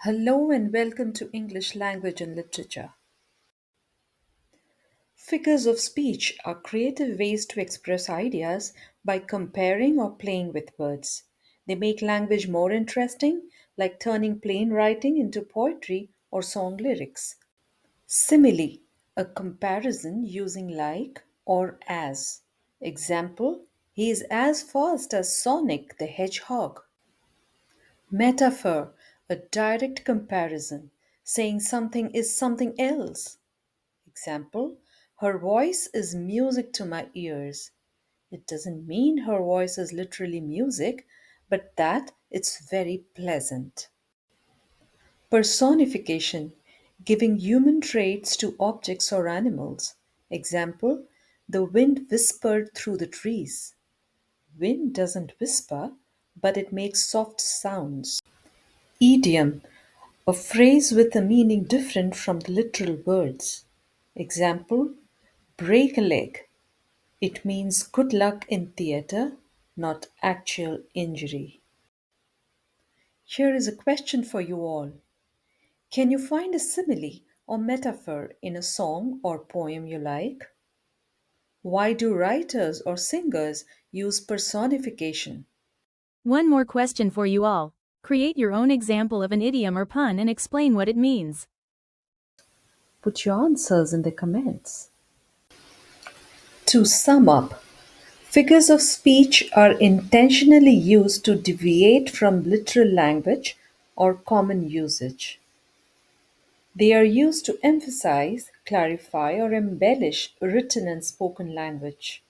Hello and welcome to English Language and Literature. Figures of speech are creative ways to express ideas by comparing or playing with words. They make language more interesting, like turning plain writing into poetry or song lyrics. Simile, a comparison using like or as. Example, he is as fast as Sonic the Hedgehog. Metaphor, a direct comparison, saying something is something else. Example, her voice is music to my ears. It doesn't mean her voice is literally music, but that it's very pleasant. Personification, giving human traits to objects or animals. Example, the wind whispered through the trees. Wind doesn't whisper, but it makes soft sounds. Idiom, a phrase with a meaning different from the literal words. Example, break a leg. It means good luck in theater, not actual injury. Here is a question for you all. Can you find a simile or metaphor in a song or poem you like? Why do writers or singers use personification? One more question for you all. Create your own example of an idiom or pun and explain what it means. Put your answers in the comments. To sum up, figures of speech are intentionally used to deviate from literal language or common usage. They are used to emphasize, clarify, or embellish written and spoken language.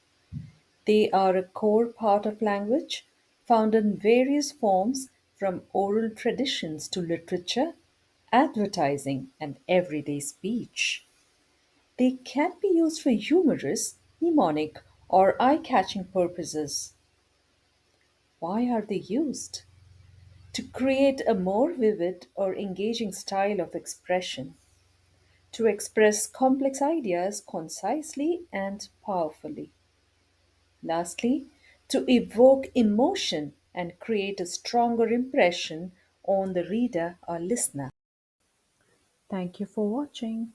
They are a core part of language, found in various forms from oral traditions to literature, advertising, and everyday speech. They can be used for humorous, mnemonic, or eye catching purposes. Why are they used? To create a more vivid or engaging style of expression, to express complex ideas concisely and powerfully. Lastly, to evoke emotion and create a stronger impression on the reader or listener. Thank you for watching.